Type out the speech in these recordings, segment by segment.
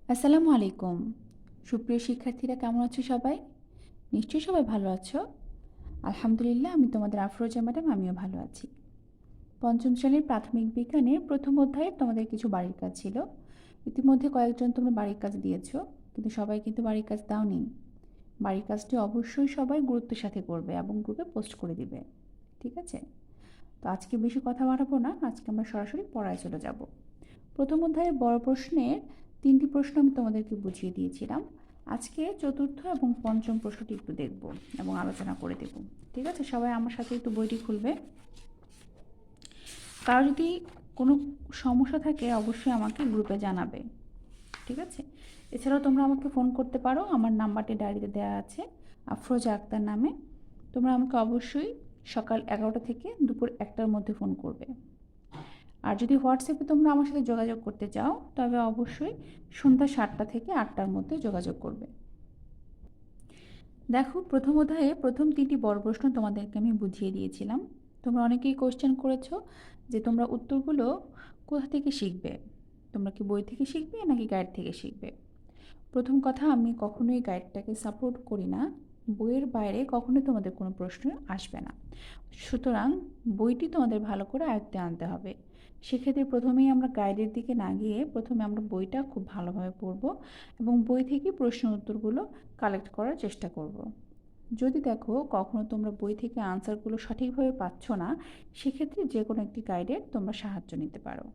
আসসালামু আলাইকুম। সুপ্রিয় শিক্ষার্থীরা কেমন আছো সবাই? নিশ্চয়ই সবাই ভালো আছো। আলহামদুলিল্লাহ, আমি তোমাদের আফরোজা ম্যাডাম, আমিও ভালো আছি। পঞ্চম শ্রেণীর প্রাথমিক বিজ্ঞানের প্রথম অধ্যায়ে তোমাদের কিছু বাড়ির কাজ ছিল। ইতিমধ্যে কয়েকজন তোমরা বাড়ির কাজ দিয়েছো, কিন্তু সবাই কিন্তু বাড়ির কাজ দাওনি। বাড়ির কাজটি অবশ্যই সবাই গুরুত্বের সাথে করবে এবং গ্রুপে পোস্ট করে দিবে। ঠিক আছে? তো আজকে বেশি কথা বাড়াবো না, আজকে আমরা সরাসরি পড়ায় চলে যাব। প্রথম অধ্যায়ের বড় প্রশ্নের 3টি প্রশ্ন আমি তোমাদেরকে বুঝিয়ে দিয়েছিলাম। আজকে চতুর্থ এবং পঞ্চম প্রশ্নটি একটু দেখব এবং আলোচনা করে দেব। ঠিক আছে, সবাই আমার সাথে একটু বইটি খুলবে। কারো যদি কোনো সমস্যা থাকে অবশ্যই আমাকে গ্রুপে জানাবে। ঠিক আছে, এছাড়াও তোমরা আমাকে ফোন করতে পারো, আমার নাম্বারটি ডায়েরিতে দেওয়া আছে আফরোজা আক্তার নামে। তোমরা আমাকে অবশ্যই সকাল 11টা থেকে দুপুর 1টার মধ্যে ফোন করবে। আর যদি হোয়াটসঅ্যাপে তোমরা আমার সাথে যোগাযোগ করতে চাও তবে অবশ্যই সন্ধ্যা 7টা থেকে 8টার মধ্যে যোগাযোগ করবে। দেখো, প্রথম অধ্যায়ে প্রথম 3টি বড় প্রশ্ন তোমাদেরকে আমি বুঝিয়ে দিয়েছিলাম। তোমরা অনেকেই কোশ্চেন করেছো যে তোমরা উত্তরগুলো কোথা থেকে শিখবে, তোমরা কি বই থেকে শিখবে নাকি গাইড থেকে শিখবে। প্রথম কথা, আমি কখনোই গাইডটাকে সাপোর্ট করি না। বইয়ের বাইরে কখনোই তোমাদের কোনো প্রশ্ন আসবে না। সুতরাং বইটি তোমাদের ভালো করে আয়ত্তে আনতে হবে। সেক্ষেত্রে প্রথমেই আমরা গাইডের দিকে না গিয়ে প্রথমে আমরা বইটা খুব ভালোভাবে পড়ব এবং বই থেকে প্রশ্ন উত্তরগুলো কালেক্ট করার চেষ্টা করব। যদি দেখো কখনো তোমরা বই থেকে আনসারগুলো সঠিকভাবে পাচ্ছ না, সেক্ষেত্রে যে কোনো একটি গাইডের তোমরা সাহায্য নিতে পারো।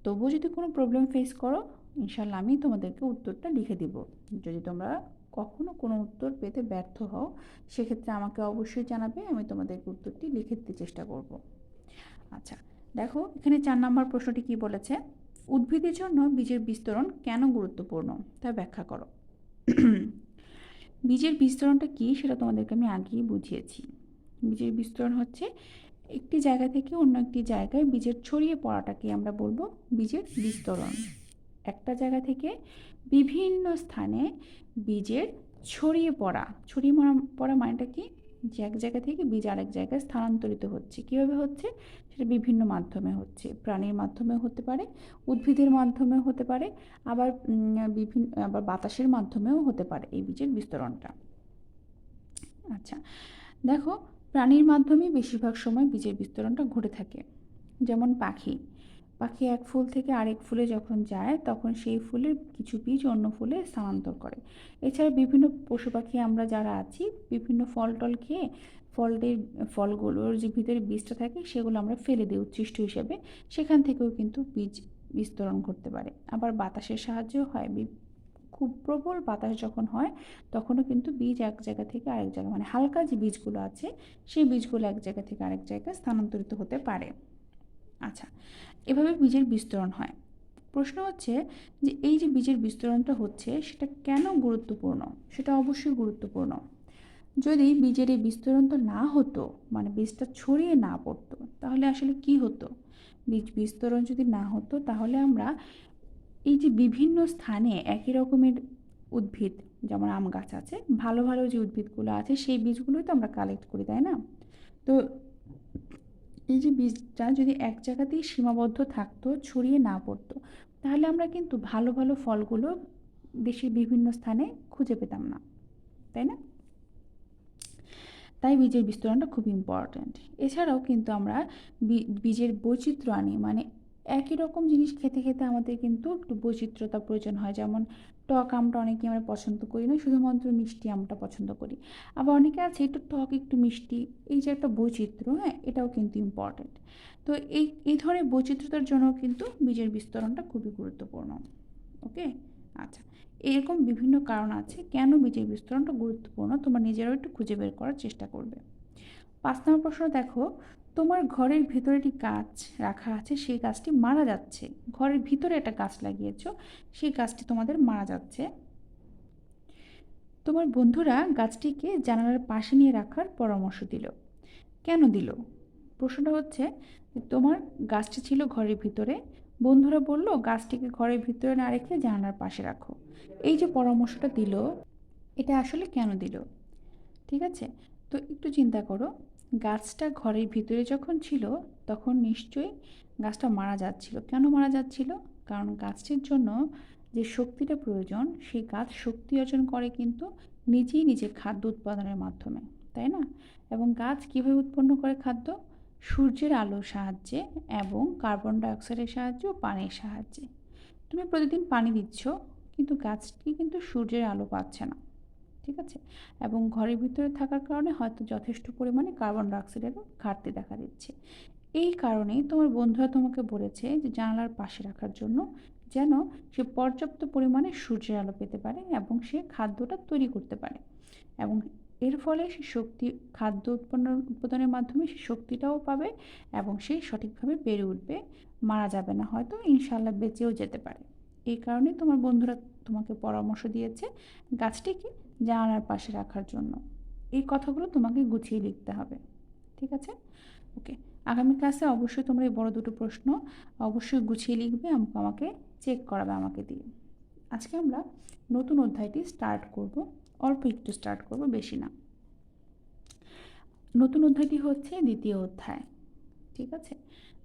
তবুও যদি কোনো প্রবলেম ফেস করো, ইনশাল্লাহ আমি তোমাদেরকে উত্তরটা লিখে দিব। যদি তোমরা কখনো কোনো উত্তর পেতে ব্যর্থ হও, সেক্ষেত্রে আমাকে অবশ্যই জানাবে, আমি তোমাদেরকে উত্তরটি লিখে দিতে চেষ্টা করব। আচ্ছা, দেখো এখানে 4 নম্বর প্রশ্নটি কি বলেছে, উদ্ভিদের জন্য বীজের বিস্তরণ কেন গুরুত্বপূর্ণ তা ব্যাখ্যা করো। বীজের বিস্তরণটা কী সেটা তোমাদেরকে আমি আগেই বুঝিয়েছি। বীজের বিস্তরণ হচ্ছে একটি জায়গা থেকে অন্য একটি জায়গায় বীজের ছড়িয়ে পড়াটাকে আমরা বলবো বীজের বিস্তরণ। একটা জায়গা থেকে বিভিন্ন স্থানে বীজের ছড়িয়ে পড়া। ছড়িয়ে পড়া মানেটা কি, যে এক জায়গা থেকে বীজ আরেক জায়গায় স্থানান্তরিত হচ্ছে। কীভাবে হচ্ছে সেটা বিভিন্ন মাধ্যমে হচ্ছে, প্রাণীর মাধ্যমেও হতে পারে, উদ্ভিদের মাধ্যমেও হতে পারে, আবার বাতাসের মাধ্যমেও হতে পারে এই বীজের বিস্তরণটা। আচ্ছা, দেখো প্রাণীর মাধ্যমেই বেশিরভাগ সময় বীজের বিস্তরণটা ঘটে থাকে। যেমন পাখি এক ফুল থেকে আরেক ফুলে যখন যায় তখন সেই ফুলের কিছু বীজ অন্য ফুলে স্থানান্তর করে। এছাড়া বিভিন্ন পশু পাখি আমরা যারা আছি, বিভিন্ন ফল টল খেয়ে ফলগুলোর যে ভিতরে বীজটা থাকে সেগুলো আমরা ফেলে দিই উচ্ছিষ্ট হিসেবে, সেখান থেকেও কিন্তু বীজ বিস্তরণ করতে পারে। আবার বাতাসের সাহায্যেও হয়, খুব প্রবল বাতাস যখন হয় তখনও কিন্তু বীজ এক জায়গা থেকে আরেক জায়গা, মানে হালকা যে বীজগুলো আছে সেই বীজগুলো এক জায়গা থেকে আরেক জায়গায় স্থানান্তরিত হতে পারে। আচ্ছা, এভাবে বীজের বিস্তরণ হয়। প্রশ্ন হচ্ছে যে এই যে বীজের বিস্তরণটা হচ্ছে সেটা কেন গুরুত্বপূর্ণ। সেটা অবশ্যই গুরুত্বপূর্ণ। যদি বীজের এই বিস্তরণটা না হতো, মানে বীজটা ছড়িয়ে না পড়তো, তাহলে আসলে কি হতো। বীজ বিস্তরণ যদি না হতো তাহলে আমরা এই যে বিভিন্ন স্থানে একই রকমের উদ্ভিদ, যেমন আম গাছ আছে, ভালো ভালো যে উদ্ভিদগুলো আছে সেই বীজগুলোই তো আমরা কালেক্ট করি, তাই না। তো এই যে বীজটা যদি এক জায়গাতেই সীমাবদ্ধ থাকতো, ছড়িয়ে না পড়তো, তাহলে আমরা কিন্তু ভালো ভালো ফলগুলো দেশের বিভিন্ন স্থানে খুঁজে পেতাম না, তাই না। তাই বীজের বিস্তরণটা খুব ইম্পর্ট্যান্ট। এছাড়াও কিন্তু আমরা বীজের বৈচিত্র্য আনি, মানে একই রকম জিনিস খেতে খেতে আমাদের কিন্তু একটু বৈচিত্র্যতা প্রয়োজন হয়। যেমন টক আমটা অনেকে আমরা পছন্দ করি না, শুধুমাত্র মিষ্টি আমটা পছন্দ করি। আবার অনেকে আছে একটু টক একটু মিষ্টি, এই যে একটা বৈচিত্র্য, হ্যাঁ, এটাও কিন্তু ইম্পর্ট্যান্ট। তো এই ধরনের বৈচিত্র্যতার জন্য কিন্তু বীজের বিস্তরণটা খুবই গুরুত্বপূর্ণ। ওকে, আচ্ছা, এরকম বিভিন্ন কারণ আছে কেন বীজের বিস্তরণটা গুরুত্বপূর্ণ, তোমরা নিজেরাও একটু খুঁজে বের করার চেষ্টা করবে। 5 নম্বর প্রশ্ন দেখো, তোমার ঘরের ভিতরে একটি গাছ রাখা আছে, সেই গাছটি মারা যাচ্ছে। ঘরের ভিতরে একটা গাছ লাগিয়েছো, সেই গাছটি তোমাদের মারা যাচ্ছে। তোমার বন্ধুরা গাছটিকে জানালার পাশে নিয়ে রাখার পরামর্শ দিল, কেন দিল। প্রশ্নটা হচ্ছে তোমার গাছটি ছিল ঘরের ভিতরে, বন্ধুরা বলল গাছটিকে ঘরের ভিতরে না রেখে জানালার পাশে রাখো। এই যে পরামর্শটা দিল, এটা আসলে কেন দিল। ঠিক আছে, তো একটু চিন্তা করো, গাছটা ঘরের ভিতরে যখন ছিল তখন নিশ্চয়ই গাছটা মারা যাচ্ছিল। কেন মারা যাচ্ছিল, কারণ গাছটির জন্য যে শক্তিটা প্রয়োজন, সেই গাছ শক্তি অর্জন করে কিন্তু নিজেই নিজের খাদ্য উৎপাদনের মাধ্যমে, তাই না? এবং গাছ কীভাবে উৎপন্ন করে খাদ্য? সূর্যের আলোর সাহায্যে এবং কার্বন ডাইঅক্সাইডের সাহায্যে ও পানির সাহায্যে। তুমি প্রতিদিন পানি দিচ্ছ, কিন্তু গাছটি কিন্তু সূর্যের আলো পাচ্ছে না, ঠিক আছে? এবং ঘরের ভিতরে থাকার কারণে হয়তো যথেষ্ট পরিমাণে কার্বন ডাইঅক্সাইডেরও ঘাটতি দেখা দিচ্ছে। এই কারণেই তোমার বন্ধুরা তোমাকে বলেছে যে জানালার পাশে রাখার জন্য, যেন সে পর্যাপ্ত পরিমাণে সূর্যের আলো পেতে পারে এবং সে খাদ্যটা তৈরি করতে পারে, এবং এর ফলে সে শক্তি, খাদ্য উৎপাদনের মাধ্যমে সে শক্তিটাও পাবে এবং সে সঠিকভাবে বেড়ে উঠবে, মারা যাবে না, হয়তো ইনশাল্লাহ বেঁচেও যেতে পারে। এই কারণেই তোমার বন্ধুরা তোমাকে পরামর্শ দিয়েছে গাছটিকে জানালার পাশে রাখার জন্য। এই কথাগুলো তোমাকে গুছিয়ে লিখতে হবে, ঠিক আছে? ওকে, আগামী ক্লাসে অবশ্যই তোমরা এই বড় দুটো প্রশ্ন অবশ্যই গুছিয়ে লিখবে, আমাকে চেক করাবে আমাকে দিয়ে। আজকে আমরা নতুন অধ্যায়টি স্টার্ট করব, অল্প একটু স্টার্ট করব, বেশি না। নতুন অধ্যায়টি হচ্ছে দ্বিতীয় অধ্যায়, ঠিক আছে?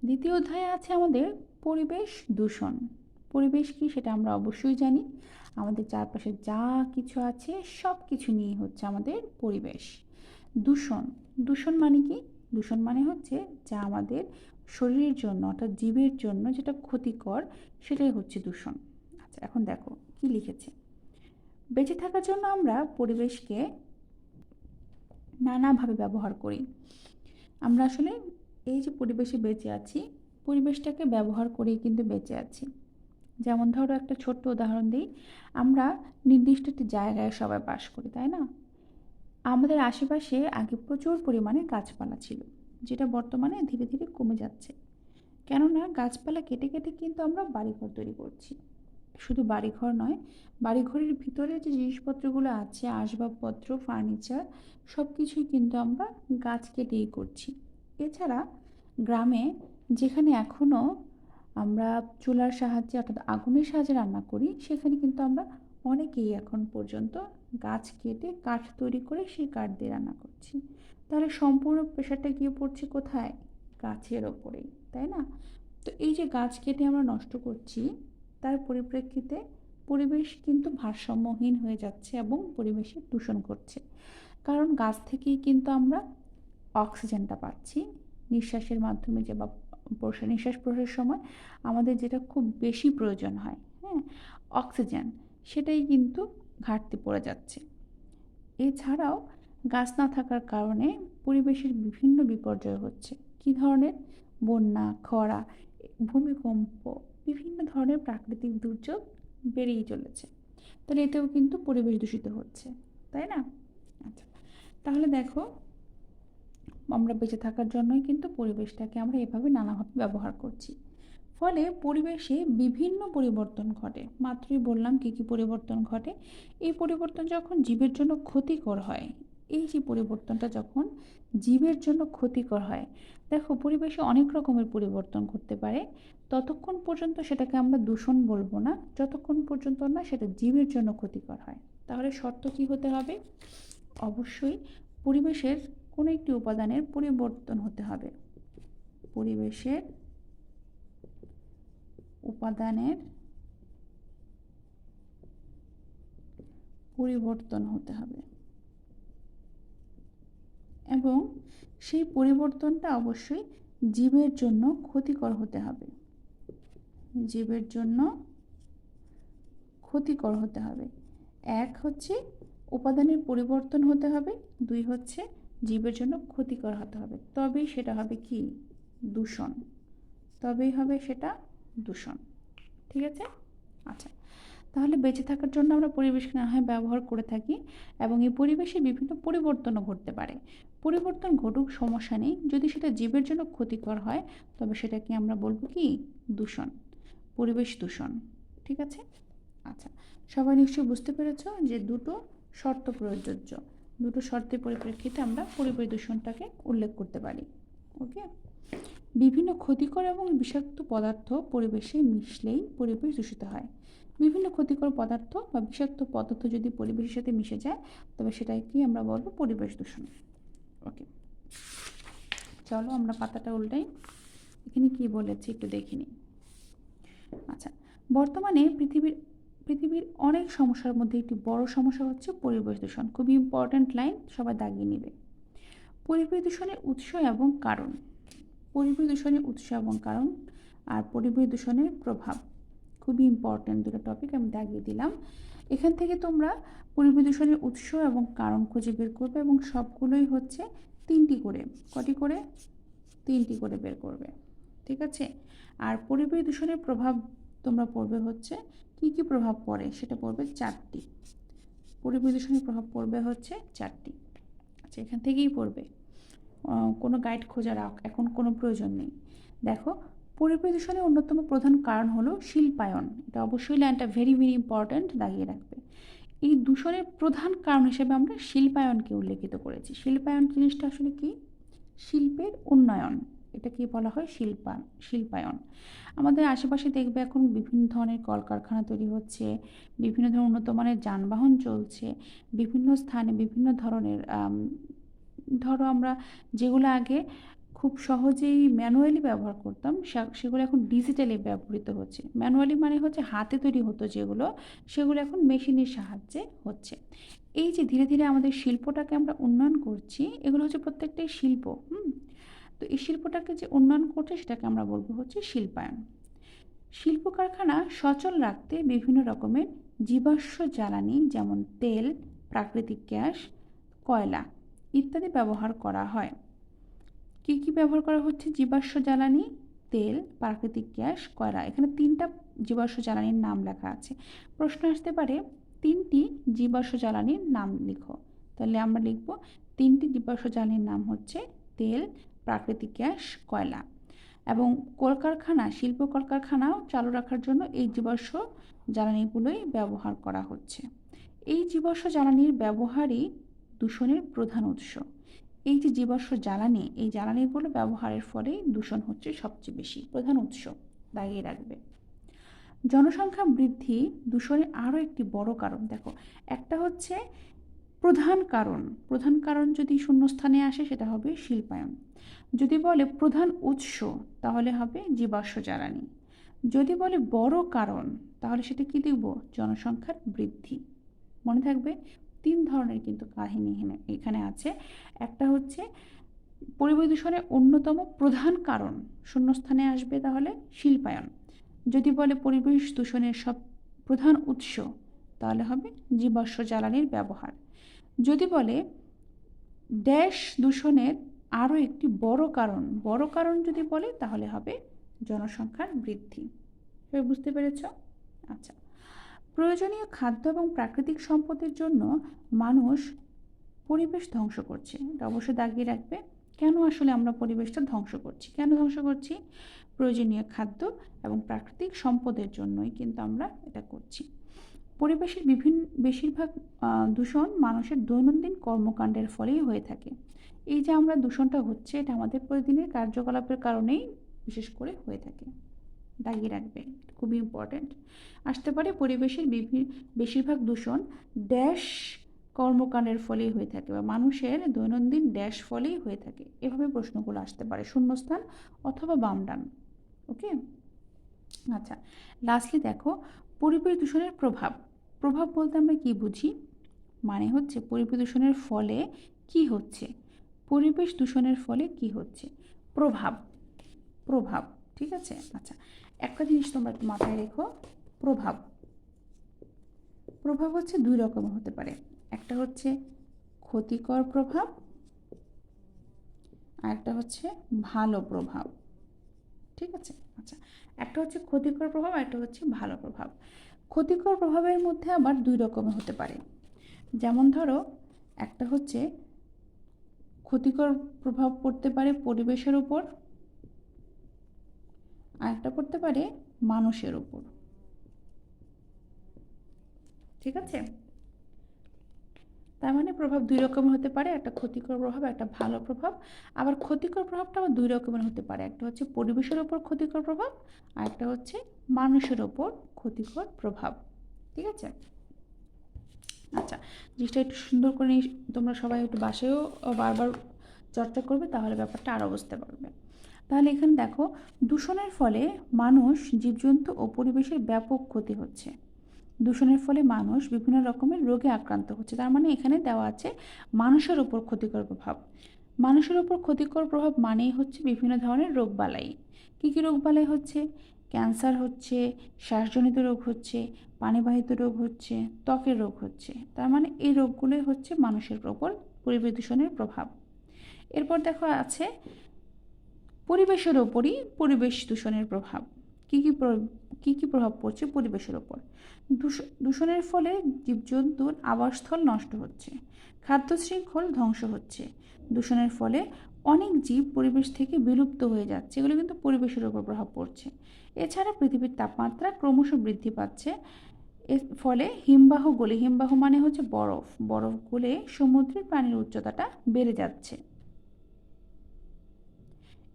দ্বিতীয় অধ্যায়ে আছে আমাদের পরিবেশ দূষণ। পরিবেশ কি সেটা আমরা অবশ্যই জানি, আমাদের চারপাশে যা কিছু আছে সব কিছু নিয়ে হচ্ছে আমাদের পরিবেশ। দূষণ, দূষণ মানে কি? দূষণ মানে হচ্ছে যা আমাদের শরীরের জন্য অর্থাৎ জীবের জন্য যেটা ক্ষতিকর, সেটাই হচ্ছে দূষণ। আচ্ছা, এখন দেখো কি লিখেছে। বেঁচে থাকার জন্য আমরা পরিবেশকে নানাভাবে ব্যবহার করি। আমরা আসলে এই যে পরিবেশে বেঁচে আছি, পরিবেশটাকে ব্যবহার করেই কিন্তু বেঁচে আছি। যেমন ধরো একটা ছোট্ট উদাহরণ দিই, আমরা নির্দিষ্ট একটি জায়গায় সবাই বাস করি, তাই না? আমাদের আশেপাশে আগে প্রচুর পরিমাণে গাছপালা ছিল, যেটা বর্তমানে ধীরে ধীরে কমে যাচ্ছে। কেননা গাছপালা কেটে কেটে কিন্তু আমরা বাড়িঘর তৈরি করছি। শুধু বাড়িঘর নয়, বাড়িঘরের ভিতরে যে জিনিসপত্রগুলো আছে, আসবাবপত্র, ফার্নিচার, সব কিছুই কিন্তু আমরা গাছ কেটেই করছি। এছাড়া গ্রামে যেখানে এখনও আমরা চুলার সাহায্যে অর্থাৎ আগুনের সাহায্যে রান্না করি, সেখানে কিন্তু আমরা অনেকেই এখন পর্যন্ত গাছ কেটে কাঠ তৈরি করে সেই কাঠ দিয়ে রান্না করছি। তাহলে সম্পূর্ণ প্রেশারটা গিয়ে পড়ছে কোথায়? গাছের ওপরেই, তাই না? তো এই যে গাছ কেটে আমরা নষ্ট করছি, তার পরিপ্রেক্ষিতে পরিবেশ কিন্তু ভারসাম্যহীন হয়ে যাচ্ছে এবং পরিবেশের দূষণ করছে। কারণ গাছ থেকেই কিন্তু আমরা অক্সিজেনটা পাচ্ছি, নিঃশ্বাসের মাধ্যমে যে বা নিঃশ্বাস প্রশ্বাসের সময় আমাদের যেটা খুব বেশি প্রয়োজন হয়, হ্যাঁ, অক্সিজেন, সেটাই কিন্তু ঘাটতি পড়ে যাচ্ছে। এছাড়াও গাছ না থাকার কারণে পরিবেশের বিভিন্ন বিপর্যয় হচ্ছে। কী ধরনের? বন্যা, খরা, ভূমিকম্প, বিভিন্ন ধরনের প্রাকৃতিক দুর্যোগ বেড়েই চলেছে। তাহলে এতেও কিন্তু পরিবেশ দূষিত হচ্ছে, তাই না? আচ্ছা, তাহলে দেখো, আমরা বেঁচে থাকার জন্যই কিন্তু পরিবেশটাকে আমরা এভাবে নানাভাবে ব্যবহার করছি। ফলে পরিবেশে বিভিন্ন পরিবর্তন ঘটে। মাত্রই বললাম কী কী পরিবর্তন ঘটে। এই পরিবর্তন যখন জীবের জন্য ক্ষতিকর হয়, এই যে পরিবর্তনটা যখন জীবের জন্য ক্ষতিকর হয়, দেখো পরিবেশে অনেক রকমের পরিবর্তন ঘটতে পারে। ততক্ষণ পর্যন্ত সেটাকে আমরা দূষণ বলবো না, যতক্ষণ পর্যন্ত না সেটা জীবের জন্য ক্ষতিকর হয়। তাহলে শর্ত কী হতে হবে? অবশ্যই পরিবেশের কোনো একটি উপাদানের পরিবর্তন হতে হবে। পরিবেশের উপাদানের পরিবর্তন হতে হবে এবং সেই পরিবর্তনটা অবশ্যই জীবের জন্য ক্ষতিকর হতে হবে। জীবের জন্য ক্ষতিকর হতে হবে। এক হচ্ছে উপাদানের পরিবর্তন হতে হবে, দুই হচ্ছে জীবের জন্য ক্ষতিকর হতে হবে, তবেই সেটা হবে কি? দূষণ। তবেই হবে সেটা দূষণ, ঠিক আছে? আচ্ছা, তাহলে বেঁচে থাকার জন্য আমরা পরিবেশকে না হয় ব্যবহার করে থাকি, এবং এই পরিবেশে বিভিন্ন পরিবর্তনও ঘটতে পারে। পরিবর্তন ঘটুক, সমস্যা নেই, যদি সেটা জীবের জন্য ক্ষতিকর হয় তবে সেটাকে আমরা বলবো কি? দূষণ, পরিবেশ দূষণ, ঠিক আছে? আচ্ছা, সবাই নিশ্চয়ই বুঝতে পেরেছ যে দুটো শর্ত প্রযোজ্য, দুটো শর্তের পরিপ্রেক্ষিতে আমরা পরিবেশ দূষণটাকে উল্লেখ করতে পারি। ওকে, বিভিন্ন ক্ষতিকর এবং বিষাক্ত পদার্থ পরিবেশে মিশলেই পরিবেশ দূষিত হয়। বিভিন্ন ক্ষতিকর পদার্থ বা বিষাক্ত পদার্থ যদি পরিবেশের সাথে মিশে যায়, তবে সেটাকে আমরা বলবো পরিবেশ দূষণ। ওকে, চলো আমরা পাতাটা উল্টাই। এখানে কি বলেছে একটু দেখে নিই। আচ্ছা, বর্তমানে পৃথিবীর পৃথিবীর অনেক সমস্যার মধ্যে একটি বড় সমস্যা হচ্ছে পরিবেশ দূষণ। খুবই ইম্পর্ট্যান্ট লাইন, সবাই দাগিয়ে নেবে। পরিবেশ দূষণের উৎস এবং কারণ। পরিবেশ দূষণের উৎস এবং কারণ আর পরিবেশ দূষণের প্রভাব, খুবই ইম্পর্ট্যান্ট দুটো টপিক আমি দাগিয়ে দিলাম। এখান থেকে তোমরা পরিবেশ দূষণের উৎস এবং কারণ খুঁজে বের করবে এবং সবগুলোই হচ্ছে 3টি করে, কটি করে? 3টি করে বের করবে, ঠিক আছে। আর পরিবেশ দূষণের প্রভাব তোমরা পড়বে হচ্ছে কি কি প্রভাব পড়ে, সেটা পড়বে 4টি। পরিবেশ দূষণের প্রভাব পড়বে হচ্ছে 4টি। আচ্ছা, এখান থেকেই পড়বে, কোনো গাইড খোঁজার এখন কোনো প্রয়োজন নেই। দেখো, পরিবেশ দূষণের অন্যতম প্রধান কারণ হলো শিল্পায়ন। এটা অবশ্যই লাইনটা ভেরি ভেরি ইম্পর্ট্যান্ট, দাগিয়ে রাখবে। এই দূষণের প্রধান কারণ হিসেবে আমরা শিল্পায়নকে উল্লেখিত করেছি। শিল্পায়ন জিনিসটা আসলে কি? শিল্পের উন্নয়ন, এটা কি বলা হয়? শিল্পায়ন। আমাদের আশেপাশে দেখবে এখন বিভিন্ন ধরনের কলকারখানা তৈরি হচ্ছে, বিভিন্ন ধরনের উন্নত মানের যানবাহন চলছে, বিভিন্ন স্থানে বিভিন্ন ধরনের ধরো আমরা যেগুলো আগে খুব সহজেই ম্যানুয়ালি ব্যবহার করতাম, সেগুলো এখন ডিজিটালি ব্যবহৃত হচ্ছে। ম্যানুয়ালি মানে হচ্ছে হাতে তৈরি হতো যেগুলো, সেগুলো এখন মেশিনের সাহায্যে হচ্ছে। এই যে ধীরে ধীরে আমাদের শিল্পটাকে আমরা উন্নয়ন করছি, এগুলো হচ্ছে প্রত্যেকটাই শিল্প। তো এই শিল্পটাকে যে উন্নয়ন করছে সেটাকে আমরা বলবো হচ্ছে শিল্পায়ন। শিল্প কারখানা সচল রাখতে বিভিন্ন রকমের জীবাশ্ম জ্বালানি যেমন তেল, প্রাকৃতিক গ্যাস, কয়লা ইত্যাদি ব্যবহার করা হয়। কি কি ব্যবহার করা হচ্ছে? জীবাশ্ম জ্বালানি, তেল, প্রাকৃতিক গ্যাস, কয়লা। এখানে 3টা জীবাশ্ম জ্বালানির নাম লেখা আছে। প্রশ্ন আসতে পারে 3টি জীবাশ্ম জ্বালানির নাম লিখো। তাহলে আমরা লিখব 3টি জীবাশ্ম জ্বালানির নাম হচ্ছে তেল, প্রাকৃতিক গ্যাস, কয়লা। এবং কলকারখানা, শিল্প কলকারখানাও চালু রাখার জন্য এই জীবাশ্ম জ্বালানিগুলোই ব্যবহার করা হচ্ছে। এই জীবাশ্ম জ্বালানির ব্যবহারই দূষণের প্রধান উৎস। এই যে জীবাশ্ম জ্বালানি, এই জ্বালানিগুলো ব্যবহারের ফলেই দূষণ হচ্ছে সবচেয়ে বেশি, প্রধান উৎস, দাগিয়ে রাখবে। জনসংখ্যা বৃদ্ধি দূষণের আরও একটি বড় কারণ। দেখো, একটা হচ্ছে প্রধান কারণ, প্রধান কারণ যদি শূন্যস্থানে আসে সেটা হবে শিল্পায়ন। যদি বলে প্রধান উৎস তাহলে হবে জীবাশ্ম জ্বালানি। যদি বলে বড় কারণ তাহলে সেটা কি দেখব? জনসংখ্যার বৃদ্ধি। মনে থাকবে 3 ধরনের কিন্তু কাহিনী এখানে আছে। একটা হচ্ছে পরিবেশ দূষণের অন্যতম প্রধান কারণ, শূন্যস্থানে আসবে তাহলে শিল্পায়ন। যদি বলে পরিবেশ দূষণের সব প্রধান উৎস তাহলে হবে জীবাশ্ম জ্বালানির ব্যবহার। যদি বলে ড্যাশ দূষণের আরও একটি বড় কারণ যদি বলে তাহলে হবে জনসংখ্যার বৃদ্ধি। বুঝতে পেরেছ? আচ্ছা, প্রয়োজনীয় খাদ্য এবং প্রাকৃতিক সম্পদের জন্য মানুষ পরিবেশ ধ্বংস করছে। এটা অবশ্যই দাগিয়ে রাখবে। কেন আসলে আমরা পরিবেশটা ধ্বংস করছি? কেন ধ্বংস করছি? প্রয়োজনীয় খাদ্য এবং প্রাকৃতিক সম্পদের জন্যই কিন্তু আমরা এটা করছি। পরিবেশের বেশিরভাগ দূষণ মানুষের দৈনন্দিন কর্মকাণ্ডের ফলেই হয়ে থাকে। এই যে আমরা দূষণটা হচ্ছে, এটা আমাদের প্রতিদিনের কার্যকলাপের কারণেই বিশেষ করে হয়ে থাকে, দাগিয়ে রাখবে, খুবই ইম্পর্ট্যান্ট। আসতে পারে পরিবেশের বেশিরভাগ দূষণ ড্যাশ কর্মকাণ্ডের ফলেই হয়ে থাকে বা মানুষের দৈনন্দিন ড্যাশ ফলেই হয়ে থাকে। এভাবে প্রশ্নগুলো আসতে পারে, শূন্যস্থান অথবা বাম ডান। ওকে, আচ্ছা, লাস্টলি দেখো পরিবেশ দূষণের প্রভাব। প্রভাব বলতে আমরা কি বুঝি? মানে হচ্ছে পরিবেশ দূষণের ফলে কি হচ্ছে, পরিবেশ দূষণের ফলে কি হচ্ছে, প্রভাব। প্রভাব, ঠিক আছে। আচ্ছা, একটা জিনিস তোমরা একটু মাথায় রেখো, প্রভাব। প্রভাব হচ্ছে 2 রকমের হতে পারে। একটা হচ্ছে ক্ষতিকর প্রভাব, আর একটা হচ্ছে ভালো প্রভাব, ঠিক আছে। আচ্ছা, একটা হচ্ছে ক্ষতিকর প্রভাব আর একটা হচ্ছে ভালো প্রভাব। ক্ষতিকর প্রভাবের মধ্যে আবার 2 রকমের হতে পারে। যেমন ধরো, একটা হচ্ছে ক্ষতিকর প্রভাব পড়তে পারে পরিবেশের উপর, আর একটা পড়তে পারে মানুষের উপর, ঠিক আছে। তার মানে প্রভাব 2 রকমের হতে পারে, একটা ক্ষতিকর প্রভাব, একটা ভালো প্রভাব। আবার ক্ষতিকর প্রভাবটা আবার 2 রকমের হতে পারে, একটা হচ্ছে পরিবেশের ওপর ক্ষতিকর প্রভাব আর একটা হচ্ছে মানুষের ওপর ক্ষতিকর প্রভাব, ঠিক আছে। আচ্ছা, জিনিসটা একটু সুন্দর করে তোমরা সবাই একটু বাসায়ও বারবার চর্চা করবে, তাহলে ব্যাপারটা আরও বুঝতে পারবে। তাহলে এখানে দেখো, দূষণের ফলে মানুষ, জীবজন্তু ও পরিবেশের ব্যাপক ক্ষতি হচ্ছে। দূষণের ফলে মানুষ বিভিন্ন রকমের রোগে আক্রান্ত হচ্ছে। তার মানে এখানে দেওয়া আছে মানুষের উপর ক্ষতিকর প্রভাব। মানুষের উপর ক্ষতিকর প্রভাব মানেই হচ্ছে বিভিন্ন ধরনের রোগবালাই। কী কী রোগবালাই হচ্ছে? ক্যান্সার হচ্ছে, শ্বাসজনিত রোগ হচ্ছে, পানিবাহিত রোগ হচ্ছে, ত্বকের রোগ হচ্ছে। তার মানে এই রোগগুলোই হচ্ছে মানুষের ওপর পরিবেশ দূষণের প্রভাব। এরপর দেখো আছে পরিবেশের ওপরই পরিবেশ দূষণের প্রভাব। কী কী প্রভাব পড়ছে পরিবেশের ওপর? দূষণের ফলে জীবজন্তুর আবাসস্থল নষ্ট হচ্ছে, খাদ্য শৃঙ্খল ধ্বংস হচ্ছে। দূষণের ফলে অনেক জীব পরিবেশ থেকে বিলুপ্ত হয়ে যাচ্ছে, এগুলো কিন্তু পরিবেশের ওপর প্রভাব পড়ছে। এছাড়া পৃথিবীর তাপমাত্রা ক্রমশ বৃদ্ধি পাচ্ছে। এর ফলে হিমবাহ গলে, হিমবাহ মানে হচ্ছে বরফ, বরফ গলে সমুদ্রের পানির উচ্চতাটা বেড়ে যাচ্ছে।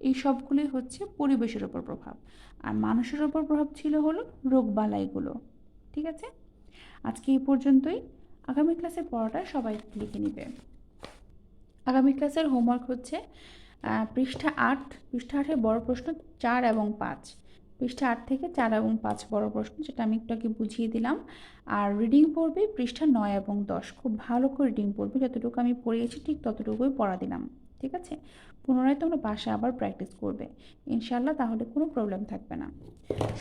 এই সবগুলোই হচ্ছে পরিবেশের ওপর প্রভাব। আর মানুষের ওপর প্রভাব ছিল হলো রোগবালাইগুলো। ঠিক আছে, আজকে এই পর্যন্তই। আগামী ক্লাসের পড়াটা সবাই লিখে নিবে। আগামী ক্লাসের হোমওয়ার্ক হচ্ছে পৃষ্ঠা 8, পৃষ্ঠা 8 বড় প্রশ্ন 4 এবং 5, পৃষ্ঠা 8 থেকে 4 এবং 5 বড় প্রশ্ন, যেটা আমি একটু আগে বুঝিয়ে দিলাম। আর রিডিং পড়বে পৃষ্ঠা 9 এবং 10, খুব ভালো করে রিডিং পড়বে, যতটুকু আমি পড়িয়েছি ঠিক ততটুকুই পড়া দিলাম। ঠিক আছে, পুনরায় তোমরা বাসায় আবার প্র্যাকটিস করবে ইনশাল্লাহ, তাহলে কোনো প্রবলেম থাকবে না।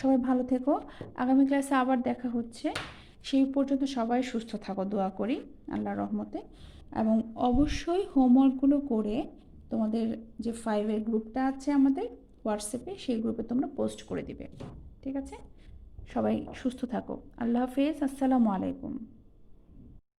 সবাই ভালো থেকো, আগামী ক্লাসে আবার দেখা হচ্ছে। সেই পর্যন্ত সবাই সুস্থ থাকো, দোয়া করি আল্লাহর রহমতে। এবং অবশ্যই হোমওয়ার্কগুলো করে তোমাদের যে 5-এর গ্রুপটা আছে আমাদের হোয়াটসঅ্যাপে, সেই গ্রুপে তোমরা পোস্ট করে দিবে। ঠিক আছে, সবাই সুস্থ থাকো। আল্লাহ হাফেজ, আসসালামু আলাইকুম।